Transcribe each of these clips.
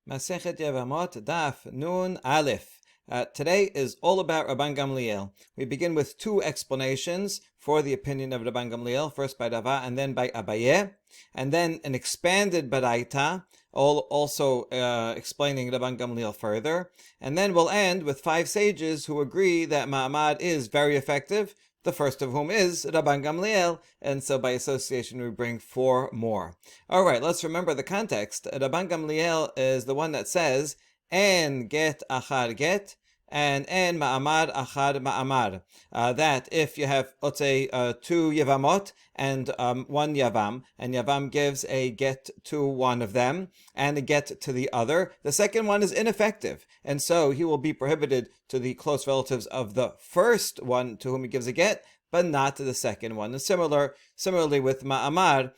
Masechet Yevamot, Daf Nun Aleph. Today is all about Rabban Gamaliel. We begin with two explanations for the opinion of Rabban Gamaliel, first by Rava and then by Abaye, and then an expanded Baraita, also explaining Rabban Gamaliel further, and then we'll end with five sages who agree that Ma'amad is very effective, the first of whom is Rabban Gamaliel, and so by association we bring four more. Alright, let's remember the context. Rabban Gamaliel is the one that says, En get achar get, and en ma'amad achar ma'amad. That if you have, let's say, two Yevamot and one Yavam, and Yavam gives a get to one of them and a get to the other, the second one is ineffective, and so he will be prohibited to the close relatives of the first one to whom he gives a get, but not to the second one. And similarly with ma'amad.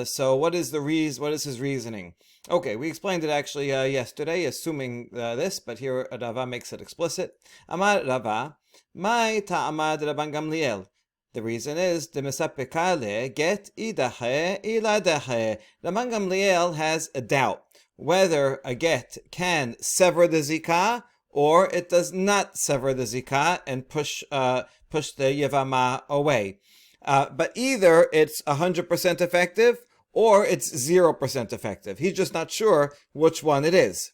So what is his reasoning? Okay, we explained it actually yesterday, assuming this, but here Rava makes it explicit. Amar Rava, Mai ta'amad Rabban Gamaliel. The reason is, Demesapekale get idache iladache. Rabban Gamaliel has a doubt whether a get can sever the zikah or it does not sever the zikah and push the Yevamah away. But either it's 100% effective or it's 0% effective. He's just not sure which one it is.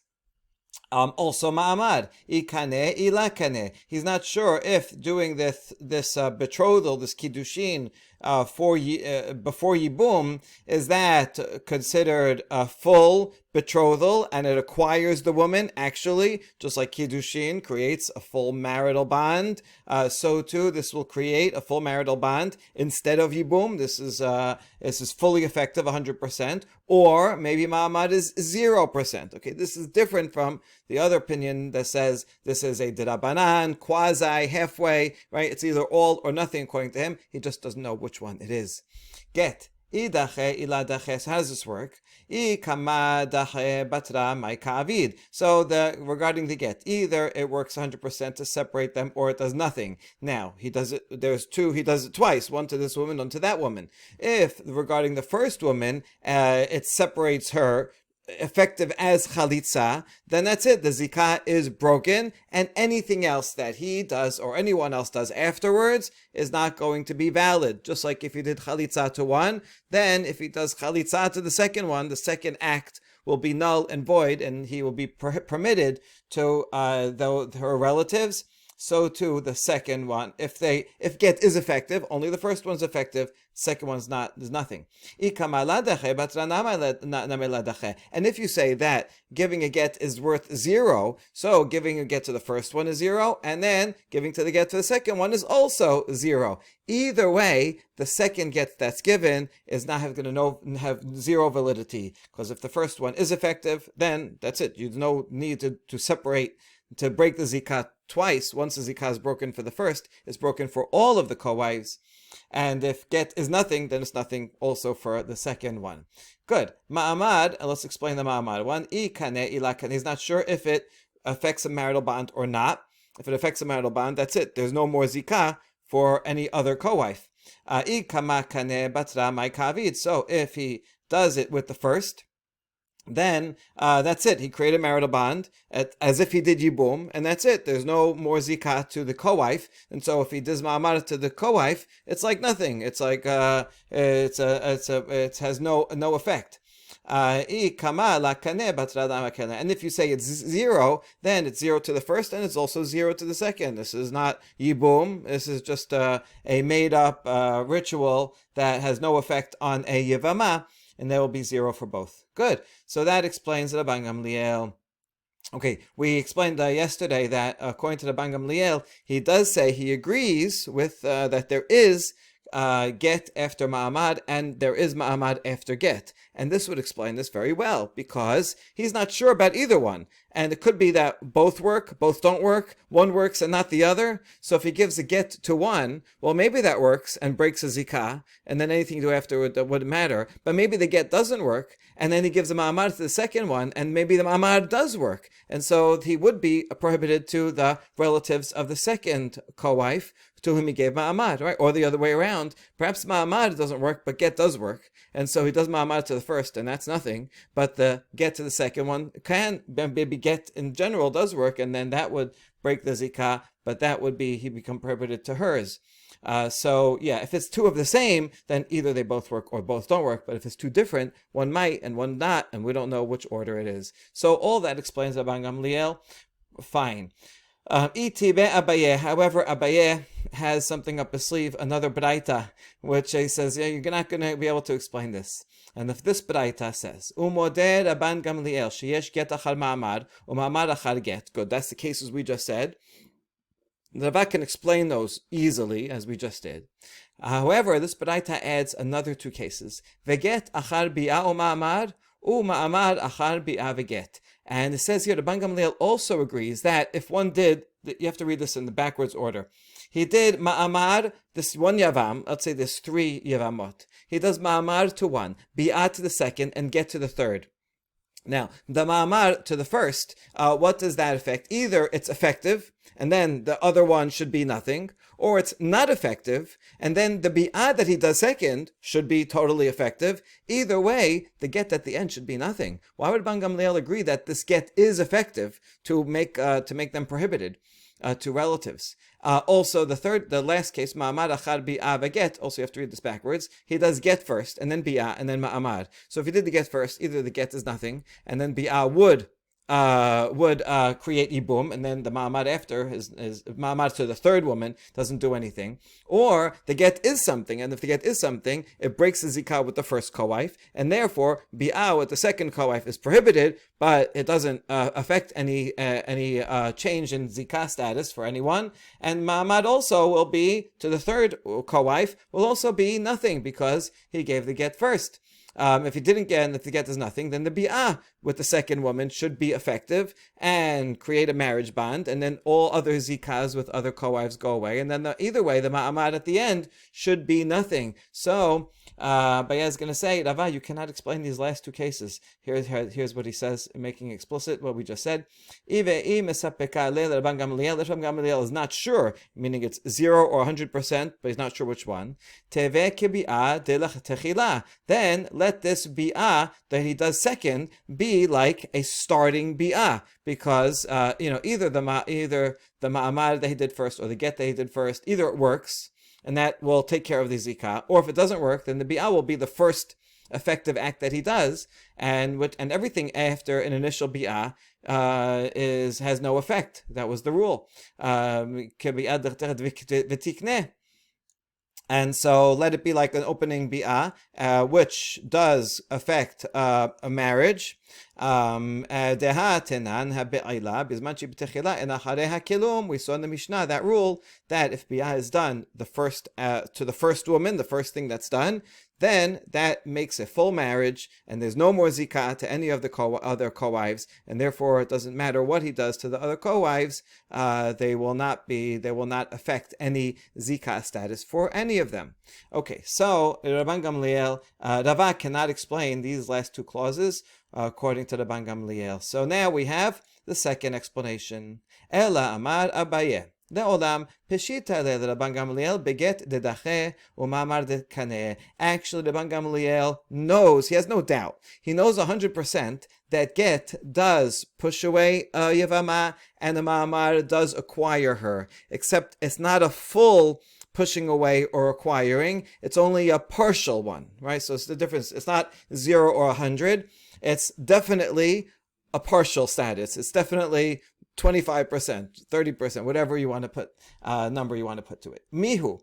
Also ma'amad, ikane ilakane. He's not sure if doing this betrothal, this kiddushin, before Yibum, is that considered a full betrothal and it acquires the woman actually, just like kiddushin creates a full marital bond, so too this will create a full marital bond instead of Yibum. This is fully effective 100%, or maybe ma'amad is 0%. Okay, this is different from the other opinion that says this is a derabanan, quasi, halfway, right? It's either all or nothing according to him. He just doesn't know which one it is. Get. Idache iladache. So how does this work? So regarding the get, either it works 100% to separate them or it does nothing. Now, he does it twice, one to this woman, one to that woman. If regarding the first woman, it separates her effective as chalitza, then that's it. The zikah is broken, and anything else that he does or anyone else does afterwards is not going to be valid. Just like if he did chalitza to one, then if he does chalitza to the second one, the second act will be null and void, and he will be permitted to her relatives. So too the second one. If get is effective, only the first one's effective, second one's not, there's nothing. And if you say that giving a get is worth 0, so giving a get to the first one is 0, and then giving to the get to the second one is also 0. Either way, the second get that's given is not going to have 0 validity, because if the first one is effective, then that's it. You no need to separate, to break the zikah twice. Once the zikah is broken for the first, it's broken for all of the co-wives. And if get is nothing, then it's nothing also for the second one. Good. Ma'amad, let's explain the ma'amad one. Ikane ilakane. He's not sure if it affects a marital bond or not. If it affects a marital bond, that's it. There's no more zikah for any other co-wife. Ikamakane batra mai kavid. So if he does it with the first, then that's it. He created a marital bond as if he did yibum, and that's it. There's no more zikah to the co-wife, and so if he does ma'amad to the co-wife, it's like nothing. It's like it has no effect. And if you say it's 0, then it's 0 to the first, and it's also 0 to the second. This is not yibum. This is just a made-up ritual that has no effect on a yevamah, and there will be 0 for both. Good. So that explains Rabban Gamaliel. Okay, we explained yesterday that according to Rabban Gamaliel, he does say he agrees with that there is get after ma'amad, and there is ma'amad after get. And this would explain this very well, because he's not sure about either one. And it could be that both work, both don't work, one works and not the other. So if he gives a get to one, well, maybe that works and breaks a zikah, and then anything you do afterward that wouldn't matter. But maybe the get doesn't work, and then he gives a ma'amad to the second one, and maybe the ma'amad does work. And so he would be prohibited to the relatives of the second co-wife. to whom he gave ma'amad, right? Or the other way around. Perhaps ma'amad doesn't work, but get does work. And so he does ma'amad to the first, and that's nothing. But the get to the second one can, maybe get in general does work, and then that would break the zikah, but that would be, he become prohibited to hers. So yeah, if it's two of the same, then either they both work or both don't work. But if it's two different, one might and one not, and we don't know which order it is. So all that explains Rabban Gamaliel. Fine. However, Abaye has something up his sleeve, another braita, which he says, yeah, you're not going to be able to explain this. And if this braita says, Umodeh Rabban Gamaliel, sheyesh get achar ma'amad, u'ma'amad achar get. Good, that's the cases we just said. The Rabban can explain those easily, as we just did. However, this braita adds another two cases. Veget achar bi'a u'ma'amad, u'ma'amad achar bi'a veget. And it says here, the Rabban Gamaliel also agrees that if one did, you have to read this in the backwards order. He did ma'amar, this one yavam, let's say there's 3 yevamot. He does ma'amar to one, bi'ah to the second, and get to the third. Now, the ma'amar to the first, what does that affect? Either it's effective, and then the other one should be nothing, or it's not effective, and then the bi'ah that he does second should be totally effective. Either way, the get at the end should be nothing. Why would Rabban Gamaliel agree that this get is effective to make them prohibited to relatives? Also, the last case, ma'amad achar bi'ah veget, also you have to read this backwards. He does get first, and then bi'ah, and then ma'amad. So if he did the get first, either the get is nothing, and then bi'ah would create ibum, and then the ma'amad after is ma'amad to the third woman doesn't do anything, or the get is something, and if the get is something, it breaks the zikah with the first co-wife, and therefore bi'ah with the second co-wife is prohibited, but it doesn't affect any change in zikah status for anyone, and ma'amad also will be to the third co-wife will also be nothing because he gave the get first. If he didn't get, and if the get is nothing, then the bi'ah with the second woman should be effective and create a marriage bond, and then all other zikahs with other co-wives go away, and then either way, the ma'amad at the end should be nothing. So, Baya is going to say, Rava, you cannot explain these last two cases. Here's what he says, making explicit what we just said. If Rabban Gamaliel is not sure, meaning it's 0 or 100%, but he's not sure which one, then let this bi'ah that he does second be like a starting bi'ah, because either the ma'amad that he did first or the get that he did first, either it works, and that will take care of the zikah, or if it doesn't work, then the bi'ah will be the first effective act that he does, and everything after an initial bi'ah has no effect. That was the rule. And so let it be like an opening bi'ah, which does affect a marriage. We saw in the Mishnah that rule that if bi'ah is done to the first woman, the first thing that's done, then that makes a full marriage, and there's no more zikah to any of the other co-wives, and therefore it doesn't matter what he does to the other co-wives, they will not affect any zikah status for any of them. Okay, so Rabban Gamaliel, Rava cannot explain these last two clauses according to Rabban Gamaliel. So now we have the second explanation. Ela amar Abaye. Le'olam peshita Rabban Gamaliel beget dedache u'mamar dekaneh. Actually, Rabban Gamaliel knows, he has no doubt, he knows 100% that get does push away Yevamah, and the ma'amar does acquire her, except it's not a full pushing away or acquiring, it's only a partial one, right? So it's the difference. It's not 0 or 100. It's definitely a partial status. It's definitely 25%, 30%, whatever you want to put, number you want to put to it. Mihu.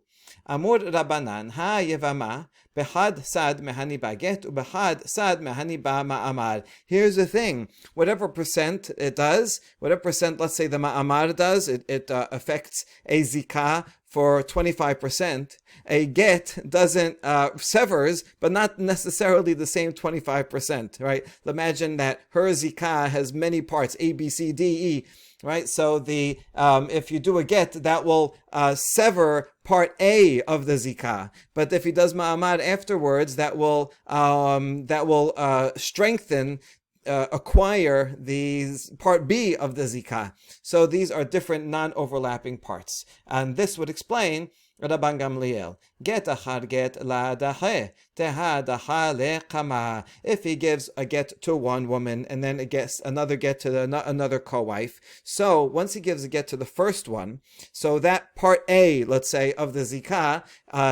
Amur Rabbanan ha Yevamah behad sad mehani baget ubehad sad mehani ba ma'amar. Here's the thing: whatever percent it does, whatever percent, let's say the ma'amar does, it affects a zikah for 25%. A get doesn't severs, but not necessarily the same 25%, right? Imagine that her zikah has many parts, A, B, C, D, E. Right, so the if you do a get, that will sever part A of the zikah, but if he does ma'amad afterwards, that will strengthen acquire the part B of the zikah. So these are different non-overlapping parts. And this would explain Rabban Gamaliel. Get achar get la dahe, teha daha le kama. If he gives a get to one woman and then another get to another co-wife, so once he gives a get to the first one, so that part A, let's say, of the zikah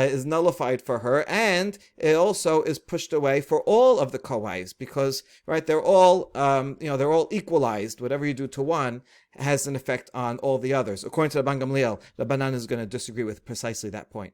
is nullified for her, and it also is pushed away for all of the co-wives, because they're all they're all equalized. Whatever you do to one has an effect on all the others. According to Rabban Gamaliel, Rabbanan is going to disagree with precisely that point.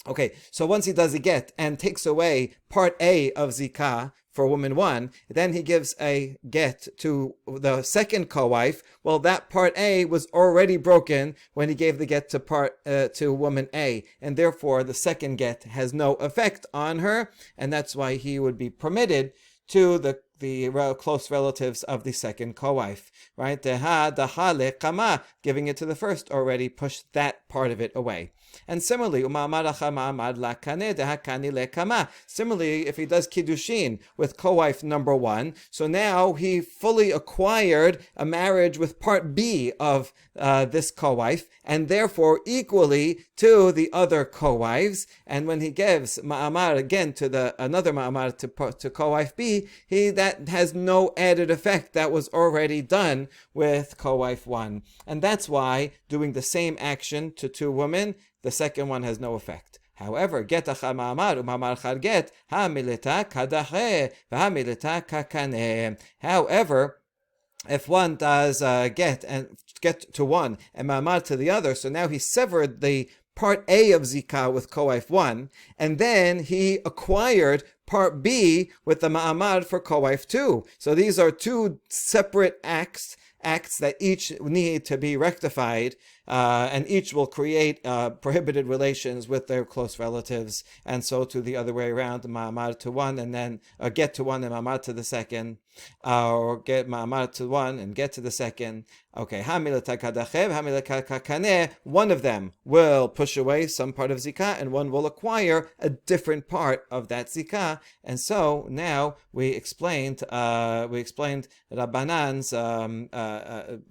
Okay, so once he does a get and takes away part A of zikah for woman one, then he gives a get to the second co-wife. Well, that part A was already broken when he gave the get to woman A, and therefore the second get has no effect on her, and that's why he would be permitted to the close relatives of the second co-wife, right? Giving it to the first already pushed that part of it away. And similarly, similarly, if he does kiddushin with co-wife number one, so now he fully acquired a marriage with part B of this co-wife, and therefore equally to the other co-wives. And when he gives ma'amar again to another ma'amar to co-wife B, that has no added effect. That was already done with co-wife one, and that's why doing the same action to two women, the second one has no effect. However, get achar ma'amar u'ma'amar achar get ha'milita kadahe v'ha'milita kakane. However, if one does get to one and ma'amar to the other, so now he severed the part A of zikah with co-wife one, and then he acquired part B with the ma'amar for co-wife two. So these are two separate acts that each need to be rectified, and each will create prohibited relations with their close relatives, and so to the other way around, ma'amar to one and then get to one and ma'amar to the second, or get ma'amar to one and get to the second. Okay, one of them will push away some part of zikah, and one will acquire a different part of that zikah. And so now we explained Rabbanan's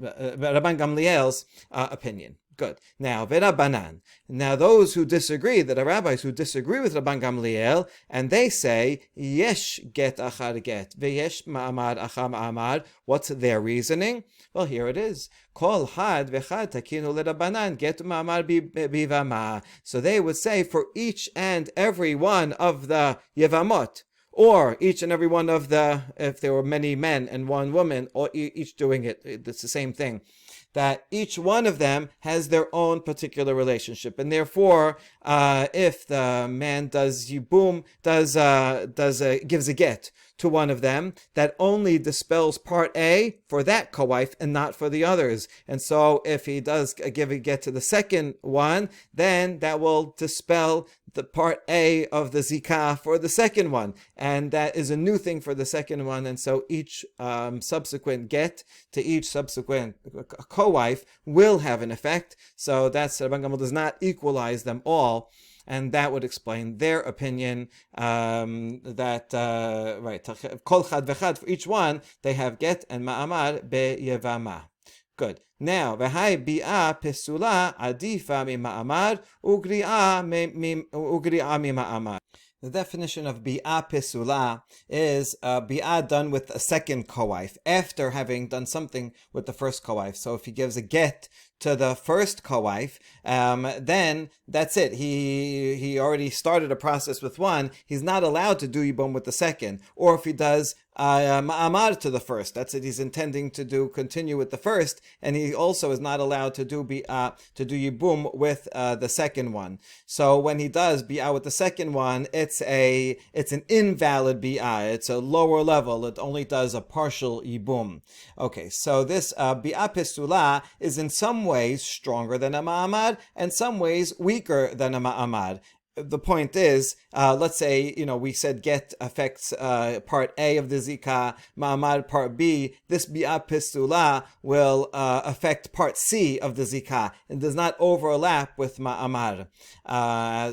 Rabban Gamaliel's opinion. Good. Now, Rabbanan. Now, those who disagree, that are rabbis who disagree with Rabban Gamaliel, and they say, Yesh get achar get, veyesh ma'amar achar ma'amar. What's their reasoning? Well, here it is. Kol had vechad takinu leRabbanan get ma'amar bivama. So they would say for each and every one of the Yevamot, or each and every one of if there were many men and one woman, or each doing it, it's the same thing, that each one of them has their own particular relationship, and therefore, if the man does yibum, gives a get to one of them, that only dispels part A for that co-wife and not for the others. And so, if he does give a get to the second one, then that will dispel the part A of the zikah for the second one, and that is a new thing for the second one. And so each subsequent get to each subsequent co-wife will have an effect. So that's Rabban Gamaliel does not equalize them all, and that would explain their opinion that kol chad vechad, for each one they have get and ma'amar beyevama. Good. Now, v'hai bi'a pesula adifa mi ma'amar ugri'a mi ma'amar. The definition of bi'a pesula is bi'a done with a second co-wife after having done something with the first co-wife. So if he gives a get to the first co-wife, then that's it. He already started a process with one. He's not allowed to do yibum with the second. Or if he does ma'amar to the first, that's it. He's intending to continue with the first, and he also is not allowed to do yibum with the second one. So when he does bi'ah with the second one, it's an invalid bi'ah. It's a lower level. It only does a partial yibum. Okay, so this bi'ah pesula is in some ways stronger than a ma'amar, and some ways weaker than a ma'amar. The point is, let's say, we said get affects part A of the zikah, ma'amar part B. This bi'ah pesula will affect part C of the zikah and does not overlap with ma'amar.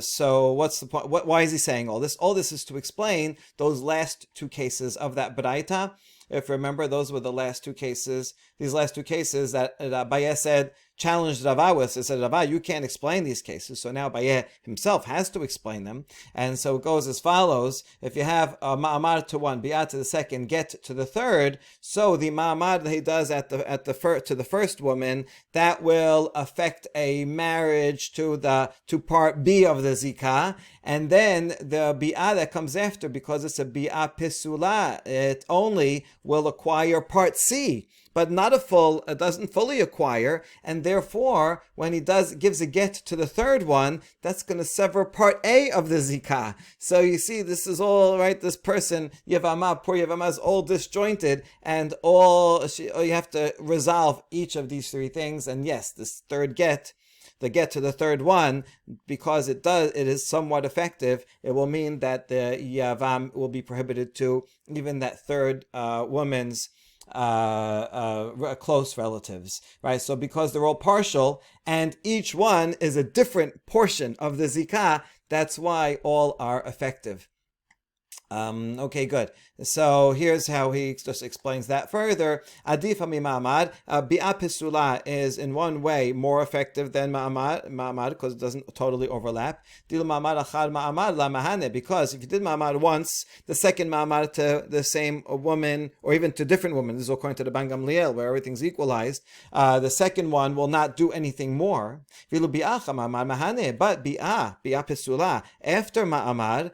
So what's the point? Why is he saying all this? All this is to explain those last two cases of that baraita, If you remember, those were the last two cases. These last two cases that Abaye said, challenged Rava with. It said, Rava, you can't explain these cases. So now Abaye himself has to explain them. And so it goes as follows. If you have a ma'amar to one, bi'ah to the second, get to the third, so the ma'amar that he does to the first woman, that will affect a marriage to part B of the zikah. And then the bi'ah that comes after, because it's a bi'ah pisula, it only will acquire part C, but not it doesn't fully acquire, and therefore, when he gives a get to the third one, that's going to sever part A of the zikah. So you see, this is all, right, this person, Yevamot, poor Yevamot, is all disjointed, and you have to resolve each of these three things, and yes, this third get, the get to the third one, because it is somewhat effective, it will mean that the Yavam will be prohibited to even that third woman's close relatives, right? So because they're all partial and each one is a different portion of the zikah, that's why all are effective. Okay, good. So here's how he just explains that further. Adif ma'amad, bi'ah pisula is in one way more effective than ma'amad because it doesn't totally overlap. Dil ma'amad achad ma'amad la mahane, because if you did ma'amad once, the second ma'amad to the same woman or even to different women, this is according to the Rabban Gamaliel where everything's equalized, the second one will not do anything more. Vilu bi'acha ma'amad mahane, but bi'ah pisula after ma'amad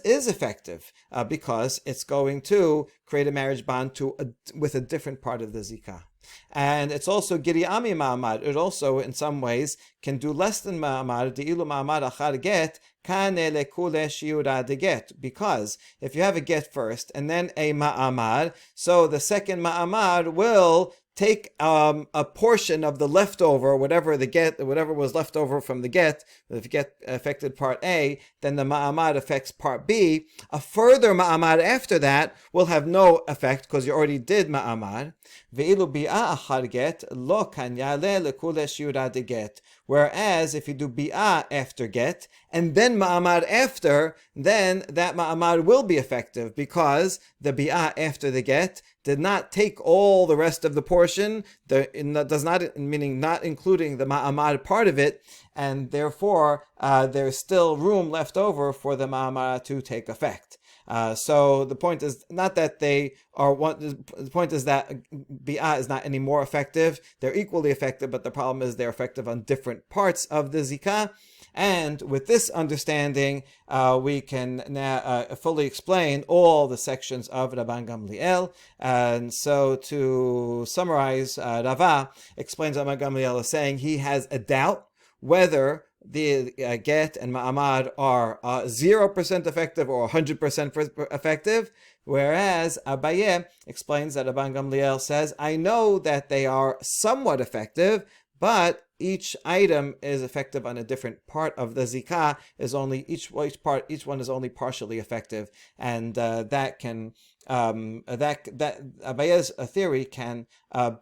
is effective because it's going to create a marriage bond with a different part of the zikah. And it's also giri'ami ma'amad. It also, in some ways, can do less than ma'amad. De'ilu ma'amad achar get, kane lekule shiura de get. Because if you have a get first and then a ma'amad, so the second ma'amad will take a portion of the leftover, whatever was left over from the get. If you get affected part A, then the ma'amad affects part B. A further ma'amad after that will have no effect because you already did ma'amad. Ve'ilu bi'ah achar get lo kan yale lekule shiura de get. Whereas if you do bi'ah after get and then ma'amad after, then that ma'amad will be effective because the bi'ah after the get did not take all the rest of the portion, meaning not including the ma'amad part of it, and therefore there's still room left over for the ma'amad to take effect. So the point is not that they are one. The point is that bi'ah is not any more effective. They're equally effective, but the problem is they're effective on different parts of the zikah. And with this understanding, we can now fully explain all the sections of Rabban Gamaliel. And so to summarize, Rava explains Rabban Gamaliel as saying he has a doubt whether the get and ma'amad are 0% effective or 100% effective, whereas Abaye explains that Rabban Gamaliel says, I know that they are somewhat effective, but each item is effective on a different part of the zikah. Each one is only partially effective, and that Abaye's theory can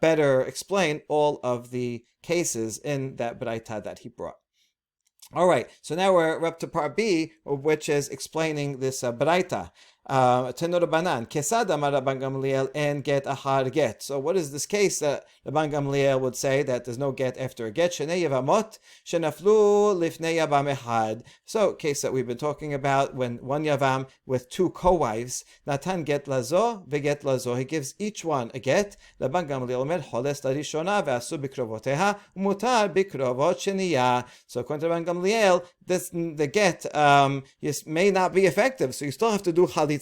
better explain all of the cases in that braita that he brought. All right, so now we're up to part B, which is explaining this braita. Tenor Rabbanan, Kesad Amar Rabban Gamaliel and get ahar get. So what is this case that Rabban Gamaliel would say that there's no get after a get? Shnei Yevamot shenaflu lifnei Yavam echad. So case that we've been talking about when one Yavam with two co-wives, Natan get lazo veget lazo. He gives each one a get. Rabban Gamaliel omer holes larishona ve'asu bikrovoteha umutar bikrovot sheniya. So according to Rabban Gamaliel, the get may not be effective, so you still have to do chalitza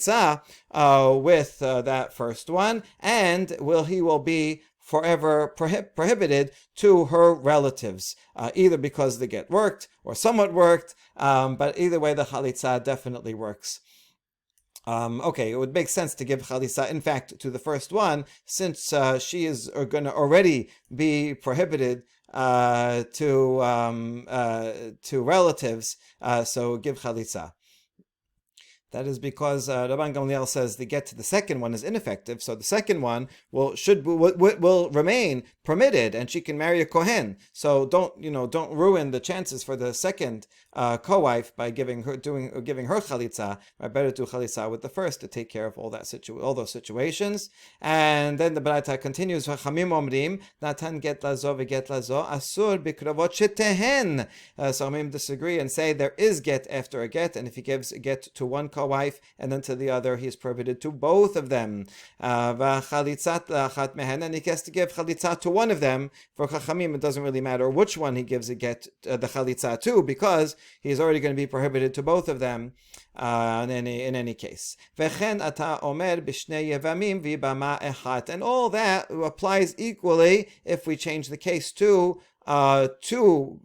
with that first one, and he will be forever prohibited to her relatives, either because the get worked or somewhat worked, but either way the chalitza definitely works. Okay, it would make sense to give chalitza, in fact, to the first one, since she is going to already be prohibited to relatives, so give chalitza. That is because Rabban Gamaliel says the get to the second one is ineffective, so the second one will remain permitted, and she can marry a kohen. So don't ruin the chances for the second co-wife by giving her chalitza, I better do chalitza with the first to take care of all those situations. And then the Baraita continues, Chachamim omrim, natan get lazo v'get lazo, asur bikravot shetehen. Chachamim disagree and say there is get after a get, and if he gives a get to one co-wife and then to the other, he is prohibited to both of them. V'chalitzat la'achat mehen, and he has to give chalitza to one of them. For Chachamim, it doesn't really matter which one he gives a get the chalitza to, because he is already going to be prohibited to both of them in any case. V'chen ata omer b'shnei yevamim v'bama echat, and all that applies equally if we change the case to two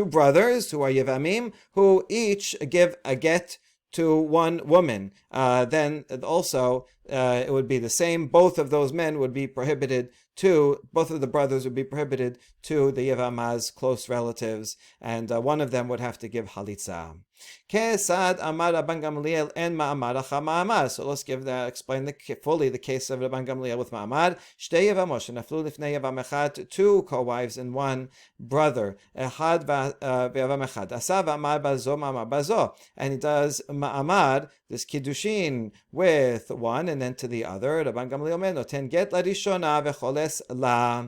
brothers who are yevamim, who each give a get to one woman. Then also it would be the same. Both of those men would be prohibited both of the brothers would be prohibited to the Yevamah's close relatives, and one of them would have to give halitza. Kesad amar Rabban Gamaliel en ma'amar acha ma'amar. So let's explain fully the case of Rabban Gamaliel with ma'amar. Shtei Yevamot shenaflu lifnei Yevam echad, two co-wives and one brother. Echad v'Yevam echad. Asa v'amar bazo ma'amar bazo. And he does ma'amar, this kiddushin, with one and then to the other. Rabban Gamaliel omer noten get larishona v'choles la.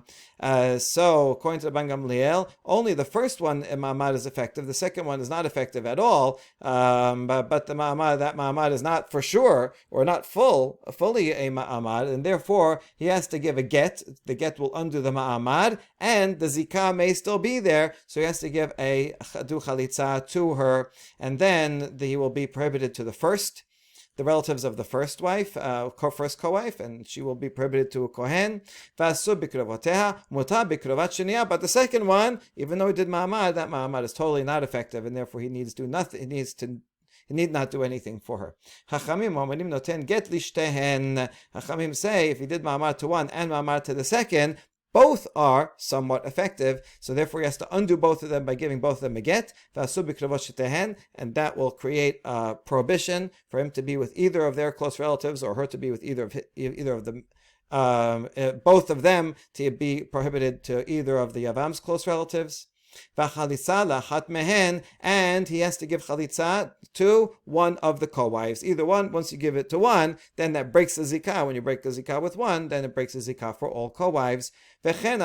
So according to Rabban Gamaliel, only the first one ma'amar is effective. The second one is not effective at all. But the ma'amad, that ma'amad is not for sure, or not fully a ma'amad, and therefore he has to give a get. The get will undo the ma'amad, and the zikah may still be there, so he has to give a du chalitza to her, and then he will be prohibited to the relatives of the first wife, first co-wife, and she will be prohibited to a kohen. But the second one, even though he did ma'amad, that ma'amad is totally not effective, and therefore he needs to do nothing. He need not do anything for her. Chachamim say if he did ma'amad to one and ma'amad to the second, both are somewhat effective, so therefore he has to undo both of them by giving both of them a get, and that will create a prohibition for him to be with either of their close relatives, or her to be with either of them, both of them to be prohibited to either of the Yavam's close relatives. And he has to give chalitza to one of the co-wives. Either one, once you give it to one, then that breaks the zikah. When you break the zikah with one, then it breaks the zikah for all co-wives. And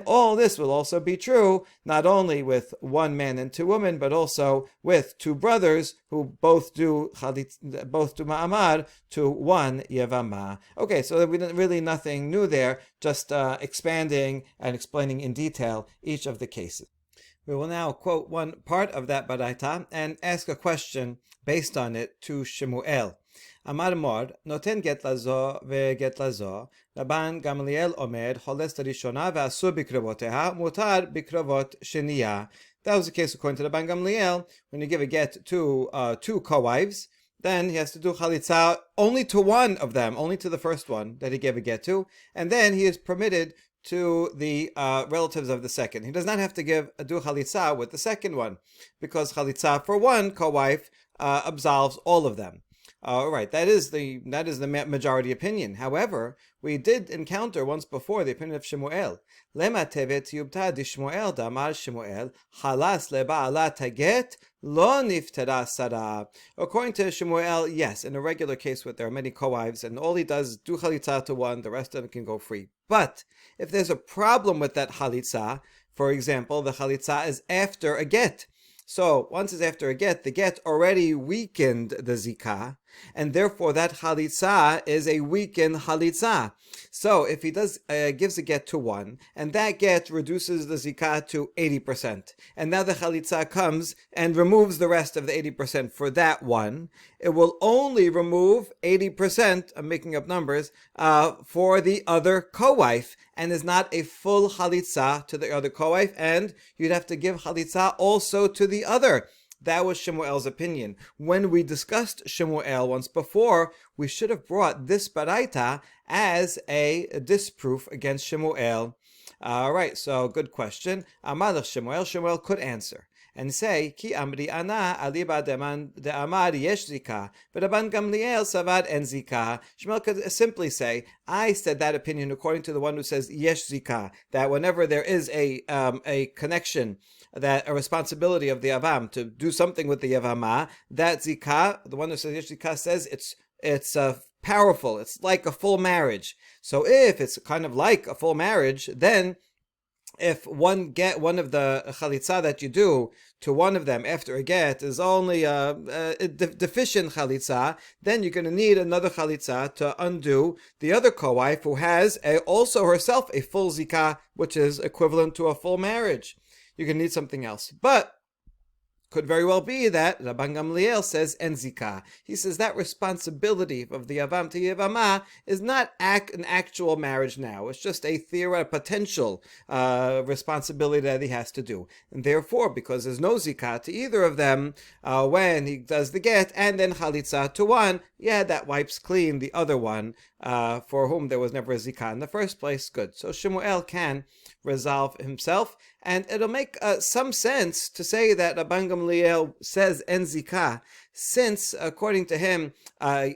all this will also be true, not only with one man and two women, but also with two brothers who both do ma'amar to one yevamah. Okay, so really nothing new there, just expanding and explaining in detail each of the cases. We will now quote one part of that baraita and ask a question based on it to Shemuel. Amar Mor, noten get lazo veget lazo. Rabban Gamaliel omer, choles rishona ve'asur bikrovoteha, mutar bikrovot sheniya. That was the case according to Rabban Gamaliel. When you give a get to two co-wives, then he has to do chalitza only to one of them, only to the first one that he gave a get to, and then he is permitted to the relatives of the second. He does not have to do chalitza with the second one, because chalitza for one co-wife absolves all of them. All right, that is the majority opinion. However, we did encounter once before the opinion of Shemuel. Lema tevet yubta di Shemuel damar Shemuel halas leba'ala taget lo niftara sara. According to Shemuel, yes, in a regular case where there are many co-wives and all he does is do chalitza to one, the rest of them can go free. But if there's a problem with that chalitza, for example, the chalitza is after a get. So once it's after a get, the get already weakened the zikah, and therefore that chalitza is a weakened chalitza. So if he gives a get to one, and that get reduces the zikah to 80%, and now the chalitza comes and removes the rest of the 80% for that one, it will only remove 80%, I'm making up numbers, for the other co-wife, and is not a full chalitza to the other co-wife, and you'd have to give chalitza also to the other. That was Shemuel's opinion. When we discussed Shemuel once before, we should have brought this baraita as a disproof against Shemuel. All right, so good question. Amalach Shemuel could answer. and say, Ki amri ana aliba de'amar yesh zika, but Rabban Gamliel savad en zika. Shmuel could simply say, I said that opinion according to the one who says yesh zika, that whenever there is a connection, that a responsibility of the Yavam to do something with the Yevamah, that zika, the one who says yesh zika, says it's powerful. It's like a full marriage. So if it's kind of like a full marriage, then if one of the chalitza that you do to one of them after a get is only a deficient chalitza, then you're going to need another chalitza to undo the other co-wife who has also herself a full zikah, which is equivalent to a full marriage. You're going to need something else. But could very well be that Rabban Gamliel says en zikah. He says that responsibility of the Yavam to Yevamah is not an actual marriage now. It's just a theoretical, potential responsibility that he has to do. And therefore, because there's no zikah to either of them, when he does the get and then chalitza to one, that wipes clean the other one, for whom there was never a zikah in the first place. Good. So Shemuel can resolve himself, and it'll make some sense to say that Rabban Gamliel says en zikah, since according to him,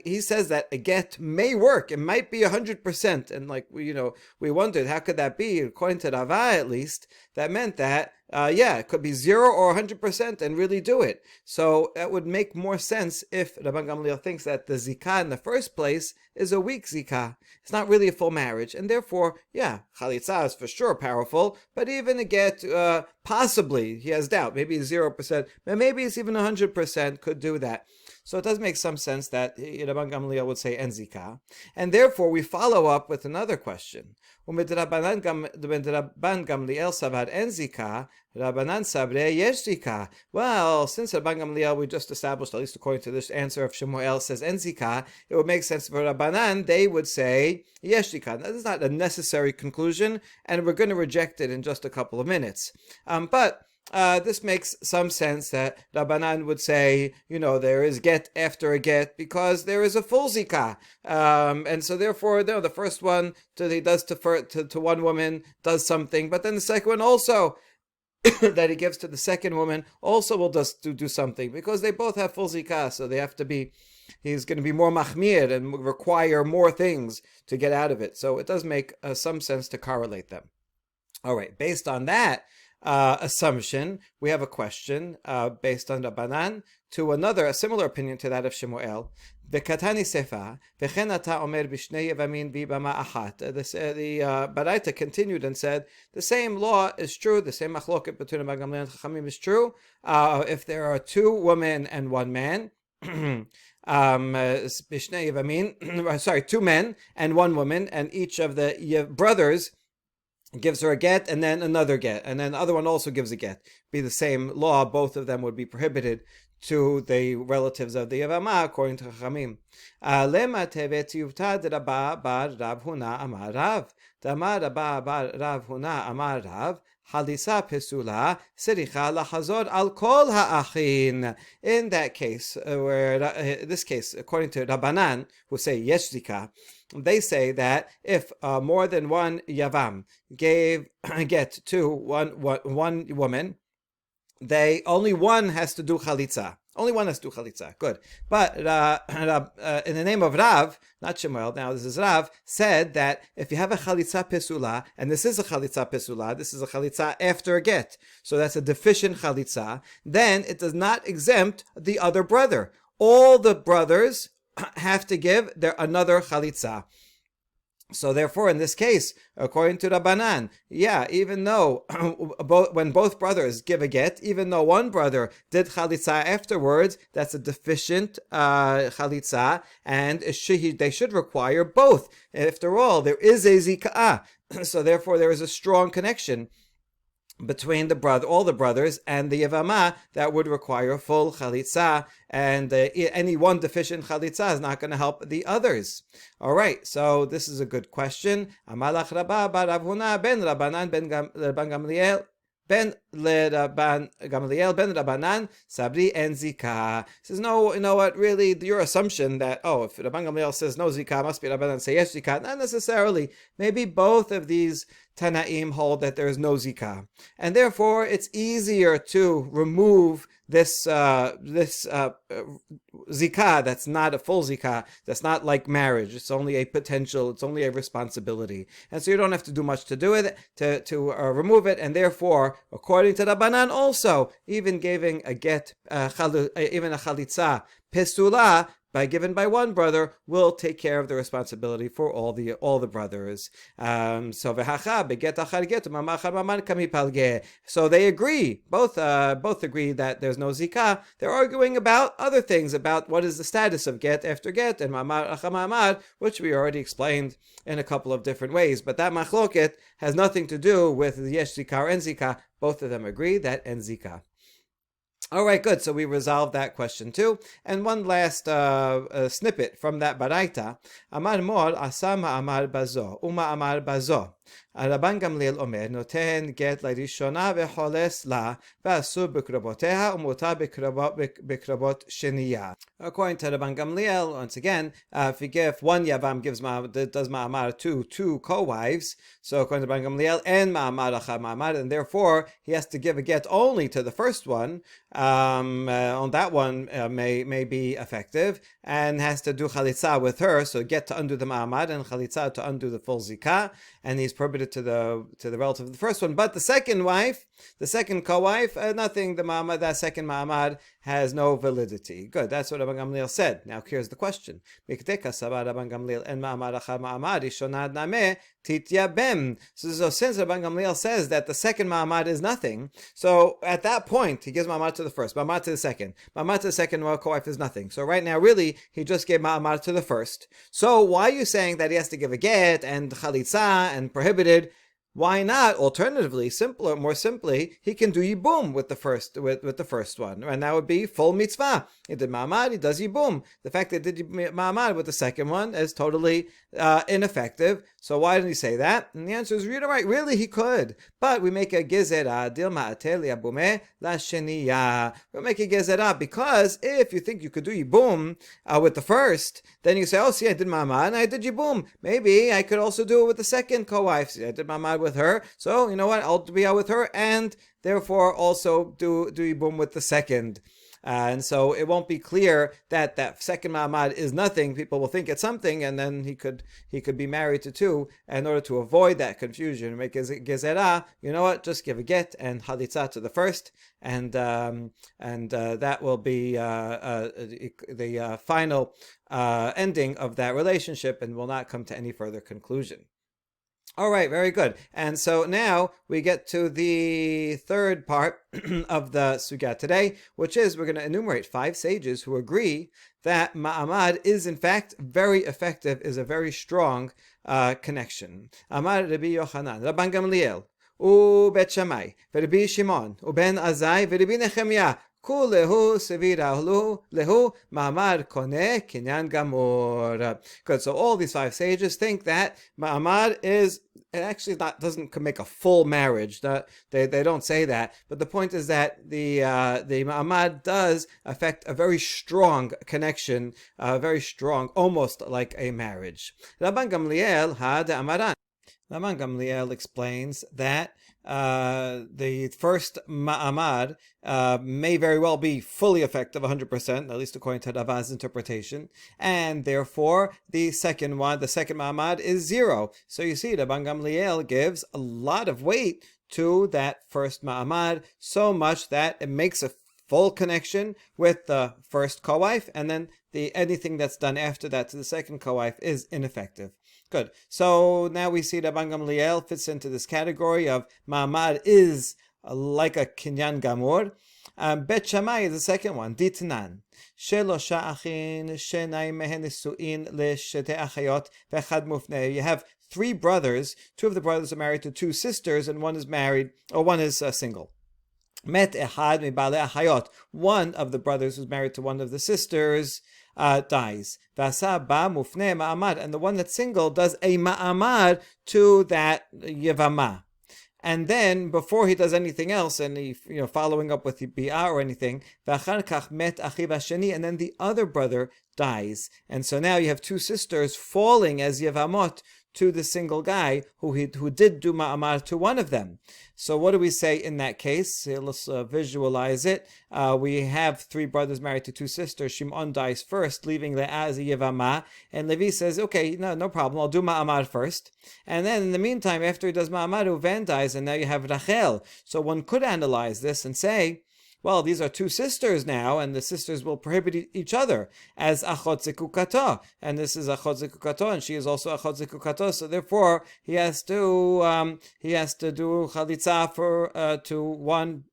he says that a get may work. It might be 100%, and we wondered how could that be. According to Rava, at least, that meant that it could be 0 or 100% and really do it. So that would make more sense if Rabban Gamliel thinks that the zikah in the first place is a weak zikah. It's not really a full marriage, and therefore, chalitza is for sure powerful, but even a get, possibly, he has doubt, maybe 0%, but maybe it's even 100% could do that. So it does make some sense that Rabban Gamaliel would say en zikah, and therefore we follow up with another question. When Rabban Gamaliel savad en zikah, Rabbanan sabre yesh zikah. Well, since Rabban Gamaliel, we just established, at least according to this answer of Shemuel, says en zikah, it would make sense for Rabbanan, they would say yesh zikah. That is not a necessary conclusion, and we're going to reject it in just a couple of minutes. But this makes some sense that Rabbanan would say, there is get after a get because there is a full zikah. And so therefore, the first one he does to one woman does something, but then the second one also that he gives to the second woman also will just do something because they both have full zikah. So they have to be, he's going to be more machmir and require more things to get out of it. So it does make some sense to correlate them. All right, based on that assumption, we have a question based on Rabbanan to a similar opinion to that of Shemuel. V'katani sefa v'chen ata omer b'shnei yevamin v'ibama achat. The Baraita continued and said the same law is true. The same machloket between Rabban Gamliel and Chachamim is true. If there are two women and one man. B'shnei yevamin, sorry, two men and one woman, and each of the brothers gives her a get, and then another get, and then the other one also gives a get. Be the same law, both of them would be prohibited to the relatives of the Yevamah, according to Chachamim. Lema tevet yuvta d'Rabba bar Rav Huna amar Rav. D'amar Rabba bar Rav Huna amar Rav. Halisa pesula sericha lachazor al kol ha'achin. In that case, this case, according to Rabbanan, who say yesh zikah, they say that if more than one yavam gave get to one woman, only one has to do chalitza. Only one has to do chalitza. Good. But in the name of Rav, not Shemuel, now this is Rav, said that if you have a chalitza pesula, and this is a chalitza pesula, this is a chalitza after a get, so that's a deficient chalitza, then it does not exempt the other brother. All the brothers have to give another chalitza. So therefore, in this case, according to Rabbanan, even though when both brothers give a get, even though one brother did chalitza afterwards, that's a deficient chalitza, and they should require both. After all, there is a zikah, so therefore there is a strong connection between all the brothers and the Yevamah that would require full chalitza, and any one deficient chalitza is not going to help the others. All right, so this is a good question. Amalach Rabba bar Rav Huna ben Rabbanan ben Rabban Gamliel ben Rabban Gamaliel ben Rabbanan sabri en zikah. Says no, you know what? Really, your assumption that if Rabban Gamaliel says no zikah, must be Rabbanan say yes zikah. Not necessarily. Maybe both of these Tanaim hold that there is no zikah, and therefore it's easier to remove this zikah that's not a full zikah, that's not like marriage. It's only a potential, it's only a responsibility, and so you don't have to do much to do it to remove it. And therefore, according to Rabbanan, also even giving a get, even a chalitza pesula, given by one brother, will take care of the responsibility for all the brothers. So they agree. Both agree that there's no zikah. They're arguing about other things, about what is the status of get after get and mamad acha mamad, which we already explained in a couple of different ways. But that machloket has nothing to do with yesh zikah or en zikah. Both of them agree that en zikah. All right, good. So we resolved that question too. And one last snippet from that baraita. Amar mor asama amar bazo, uma amar bazo. Rabban Gamaliel omer noten get lirishona vecholes la ve'asur b'kraboteha umutar b'krabot sheniya. According to Rabban Gamaliel, once again, if one yavam does ma'amar to two co-wives, so according to Rabban Gamaliel, and ma'amar achar ma'amar, and therefore he has to give a get only to the first one. On that one may be effective, and has to do chalitza with her, so get to undo the ma'amad and chalitza to undo the full zikah, and he's prohibited to the relative of the first one. But the second wife, the second co-wife, nothing. The ma'amad, that second ma'amad, has no validity. Good, that's what Rabban Gamaliel said. Now here's the question: so since Rabban Gamaliel says that the second ma'amad is nothing, so at that point he gives ma'amad to the first, ma'amad to the second, ma'amad to the second co-wife is nothing. So right now, really, he just gave ma'amad to the first. So why are you saying that he has to give a get and chalitza and prohibited? Why not? Alternatively, more simply, he can do yibum with the first one, and that would be full mitzvah. He did ma'amad, he does yibum. The fact that he did ma'amad with the second one is totally ineffective. So why didn't he say that? And the answer is, you're right. Really, he could, but we make a gezerah dil ma'atel yabume la sheniya. We make a gezerah because if you think you could do yibum with the first, then you say, oh, see, I did ma'amad and I did yibum. Maybe I could also do it with the second co-wife. See, I did ma'amad with her, so you know what? I'll be out with her, and therefore also do yibum with the second. And so it won't be clear that that second ma'amad is nothing. People will think it's something, and then he could be married to two. In order to avoid that confusion, make a gezerah, you know what? Just give a get and halitza to the first, and that will be the final ending of that relationship, and will not come to any further conclusion. All right, very good. And so now we get to the third part of the sugya today, which is we're going to enumerate 5 sages who agree that ma'amad is in fact very effective, is a very strong connection. Amar Rabbi Yochanan, Rabban Gamaliel, Bet Shammai, Rabbi Shimon, Ben Azai, Rabbi Nechemiah. Good, so all these 5 sages think that ma'amad is actually doesn't make a full marriage. They don't say that, but the point is that the ma'amad does affect a very strong connection, very strong, almost like a marriage. Rabban Gamaliel had Amaran. Rabban Gamaliel explains that the first ma'amad may very well be fully effective 100%, at least according to Rava's interpretation, and therefore the second ma'amad is 0. So you see, Rabban Gamaliel gives a lot of weight to that first ma'amad, so much that it makes a full connection with the first co-wife, and then anything that's done after that to the second co-wife is ineffective. Good. So now we see that Rabban Gamaliel fits into this category of ma'amad is like a kinyan gamur. Bet Shammai is the second one. Ditnan. Shelosha achin shenai mehen nisuin leshete achayot vechad mufneh. You have 3 brothers. 2 of the brothers are married to 2 sisters, and one is single. Met ehad mibale achayot. One of the brothers who's married to one of the sisters dies. Vasa ba mufne ma'amad, and the one that's single does a ma'amad to that Yevamot. And then before he does anything else, and he following up with the bi'ah or anything, v'achar kach met achiv hasheni, and then the other brother dies. And so now you have 2 sisters falling as Yevamot to the single guy who did do ma'amad to one of them. So what do we say in that case? Let's visualize it. We have three brothers married to two sisters. Shimon dies first, leaving Leah as a Yevamah. And Levi says, okay, no problem, I'll do ma'amad first. And then in the meantime, after he does ma'amad, Reuven dies, and now you have Rachel. So one could analyze this and say, well, these are two sisters now, and the sisters will prohibit each other as achot zekukato, and this is achot zekukato, and she is also achot zekukato. So therefore, he has to do chalitza for to one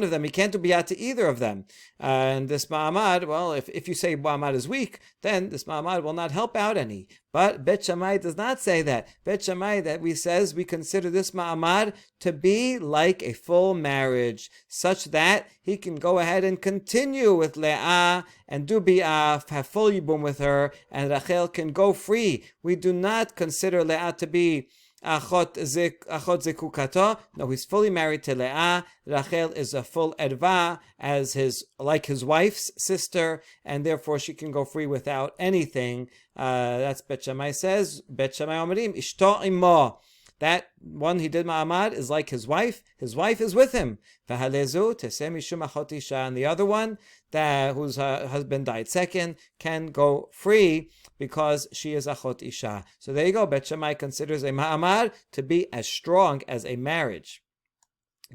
of them. He can't do biyat to either of them. And this ma'amad, well, if you say ma'amad is weak, then this ma'amad will not help out any. But Bet Shammai does not say that. Bet Shammai says we consider this ma'amad to be like a full marriage, such that he can go ahead and continue with Leah and do biyah, have full yibum with her, and Rachel can go free. We do not consider Leah to be achot zekukato. No, he's fully married to Leah. Rachel is a full edva, as his wife's sister, and therefore she can go free without anything. That's Bet Shammai says. Bet Shammai Omerim ishto imo. That one he did ma'amad is like his wife. His wife is with him. V'halezu teseh mishum achot isha. And the other one, whose husband died second, can go free because she is achot isha. So there you go. Bet Shammai considers a ma'amad to be as strong as a marriage.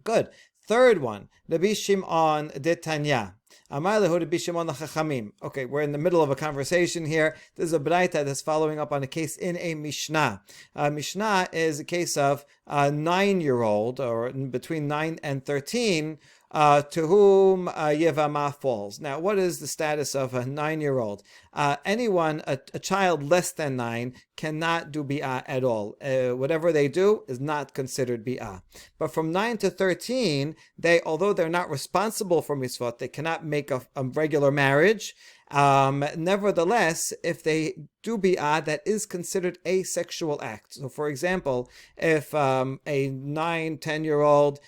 Good. Third one, Rabbi Shimon de Tanya. Amar lehu Rabbi Shimon l'chachamim. Okay, we're in the middle of a conversation here. This is a braita that's following up on a case in a Mishnah. Mishnah is a case of a 9-year-old, or between 9 and 13, to whom Yevamah falls. Now, what is the status of a 9-year-old? Anyone, a child less than 9, cannot do bi'ah at all. Whatever they do is not considered bi'ah. But from 9 to 13, although they're not responsible for mitzvot, they cannot make a regular marriage. Nevertheless, if they do bi'ah, that is considered a sexual act. So, for example, if a 9-10-year-old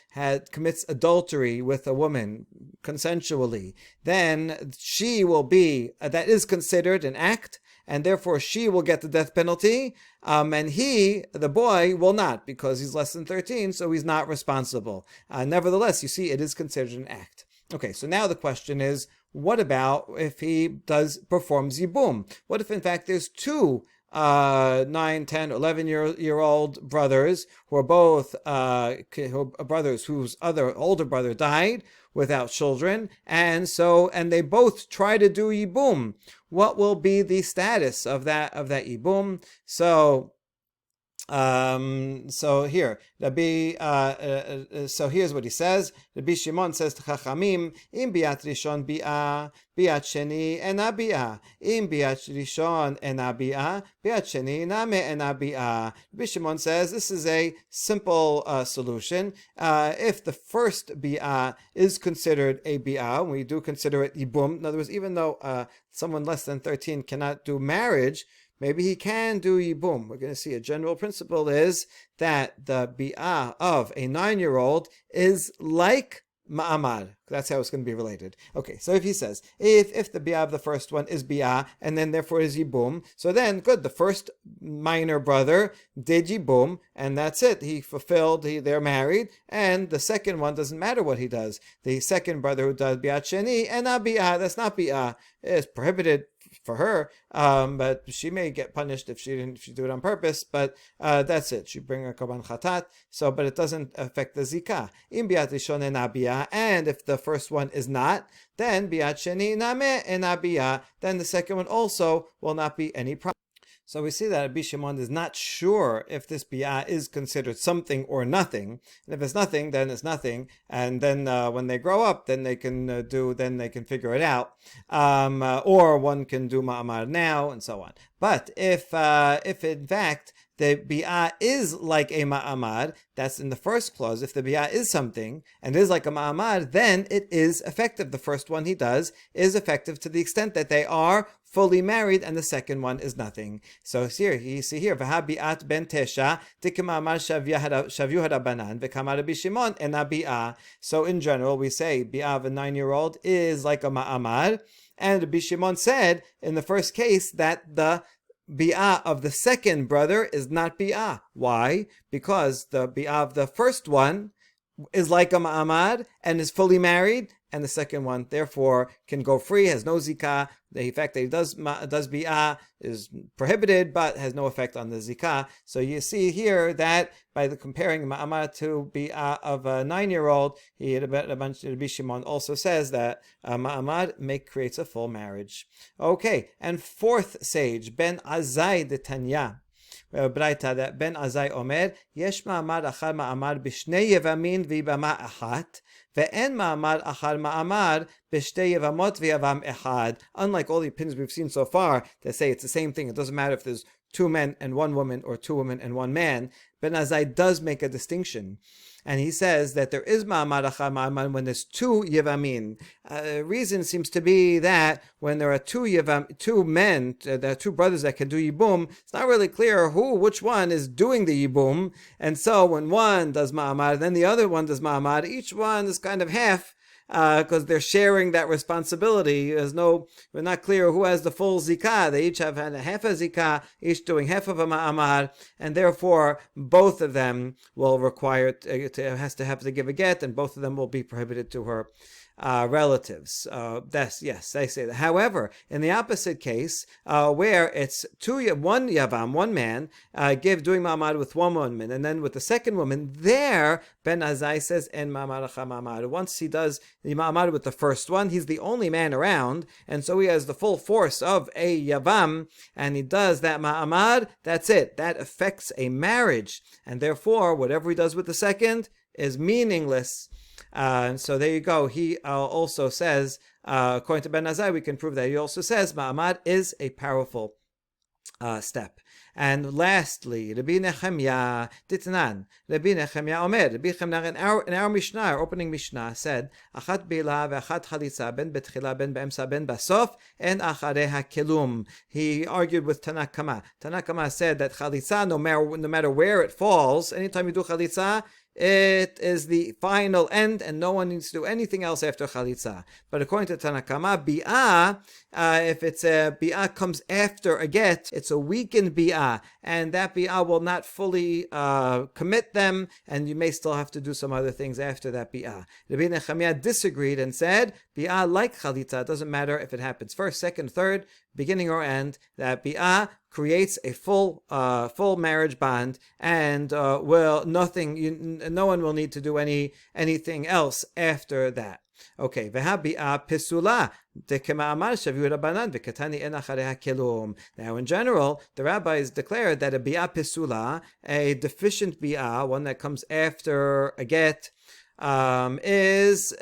commits adultery with a woman consensually, then she will be, that is considered an act, and therefore she will get the death penalty, and he, the boy, will not, because he's less than 13, so he's not responsible. Nevertheless, you see, it is considered an act. Okay, so now the question is, what about if he performs yibum? What if, in fact, there's two 9, 10, 11-year-old brothers who are both brothers whose older brother died without children, and they both try to do yibum? What will be the status of that yibum? So here, so here's what he says. Rabbi Shimon says to Chachamim, Im biat rishon bi'ah, biat sheni ena bi'ah. Im biat rishon ena bi'ah, biat sheni name ena bi'ah. Rabbi Shimon says this is a simple solution. If the first bi'ah is considered a bi'ah, we do consider it yibum. In other words, even though someone less than 13 cannot do marriage, maybe he can do yibum. We're going to see a general principle is that the bi'ah of a 9-year-old is like ma'amad. That's how it's going to be related. Okay, so if he says, if the bi'ah of the first one is bi'ah, and then therefore is yibum, so then, good, the first minor brother did yibum, and that's it. He fulfilled, they're married, and the second one doesn't matter what he does. The second brother who does bi'at sheni, and not bi'ah, that's not bi'ah. It's prohibited for her, but she may get punished if she do it on purpose, but that's it. She bring a korban chatat, but it doesn't affect the zikah. Im bi'at rishon ena bi'ah, and if the first one is not, then bi'at sheni name ena bi'ah, then the second one also will not be any problem. So we see that Rabbi Shimon is not sure if this bi'ah is considered something or nothing. And if it's nothing, then it's nothing. And then when they grow up, then they can figure it out. Or one can do ma'amar now, and so on. But if in fact the bi'ah is like a ma'amad, that's in the first clause. If the bi'ah is something and is like a ma'amad, then it is effective. The first one he does is effective to the extent that they are fully married, and the second one is nothing. So here, you see here, V'ha bi'at ben tesha, tikima'amar shavyu harabanan, v'kamar Rabbi Shimon ena bi'ah. So in general, we say bi'ah of a 9-year-old is like a ma'amad, and Rabbi Shimon said in the first case that the bi'ah of the second brother is not bi'ah. Why? Because the bi'ah of the first one is like a ma'amad and is fully married, and the second one therefore can go free, has no zikah. The fact that he does bi'ah is prohibited, but has no effect on the zikah. So you see here that by the comparing ma'amad to bi'ah of a 9-year-old, Rabbi Shimon also says that ma'amad creates a full marriage. Okay, and fourth sage, Ben Azai de Tanya. Braita that Ben Azai Omer, Yesh ma'amad achar ma'amad b'shnei yevamin v'ibama achat, ve'en ma'amad achar ma'amad b'shtei yevamot v'yavam echad. Unlike all the opinions we've seen so far that say it's the same thing, it doesn't matter if there's 2 men and 1 woman or 2 women and 1 man, Ben Azai does make a distinction. And he says that there is ma'amad achar ma'amad when there's 2 yevamin. Reason seems to be that when there are 2 men, there are 2 brothers that can do yibum, it's not really clear which one is doing the yibum. And so when one does ma'amad, then the other one does ma'amad, each one is kind of half, because they're sharing that responsibility. We're not clear who has the full zikah. They each have had a half a zikah, each doing half of a ma'amad, and therefore both of them will require has to have to give a get, and both of them will be prohibited to her relatives. Yes, I say that. However, in the opposite case, where it's 1 yavam, 1 man, doing ma'amad with 1 woman, and then with the second woman, there Ben Azai says en ma'amad achar ma'amad. Once he does the ma'amad with the first one, he's the only man around, and so he has the full force of a yavam, and he does that ma'amad. That's it. That affects a marriage, and therefore whatever he does with the second is meaningless. So there you go. He also says, according to Ben Azai, we can prove that he also says ma'amad is a powerful step. And lastly, Rabbi Nechemia Ditnan. Rabbi Nechemia Omer. Rabbi Nechemia in our Mishnah, our opening Mishnah, said, Achat bilah ve'achat chalitza ben betchila ben be'emsa ben basof en achareha kelum. He argued with Tanakama. Tanakama said that chalitza, no matter where it falls, anytime you do chalitza, it is the final end, and no one needs to do anything else after chalitza. But according to Tanakama, bi'ah, if it's a bi'ah comes after a get, it's a weakened bi'ah, and that bi'ah will not fully commit them, and you may still have to do some other things after that bi'ah. Rabbi Nechemia disagreed and said, bi'ah like chalitza, it doesn't matter if it happens first, second, third, beginning or end, that bi'ah creates a full marriage bond, and no one will need to do anything else after that. Okay, v'habi'ah pisula dekema'amar shavu Rabbanan v'katani en achareha kelum. Now, in general, the rabbis declared that a bi'ah pisula, a deficient bi'ah, one that comes after a get, is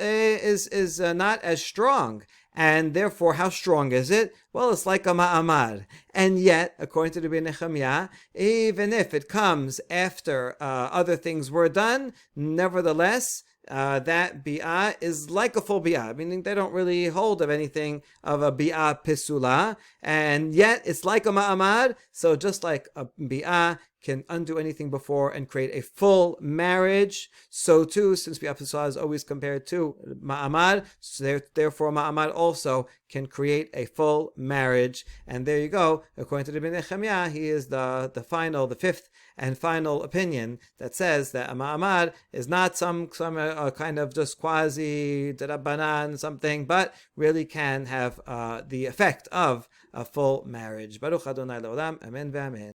not as strong. And therefore, how strong is it? Well, it's like a ma'amad. And yet, according to Rabbi Nechemia, even if it comes after other things were done, nevertheless, that bi'ah is like a full bi'ah, meaning they don't really hold of anything of a bi'ah pisula, and yet it's like a ma'amad. So just like a bi'ah can undo anything before and create a full marriage, so too, since bi'ah pisula is always compared to ma'amad, so therefore ma'amad also can create a full marriage. And there you go. According to Rabbi Nechemia, he is the fifth and final opinion that says that a ma'amad is not some kind of just quasi Rabbanan something, but really can have the effect of a full marriage. Baruch Adonai Le'olam. Amen ve'amen.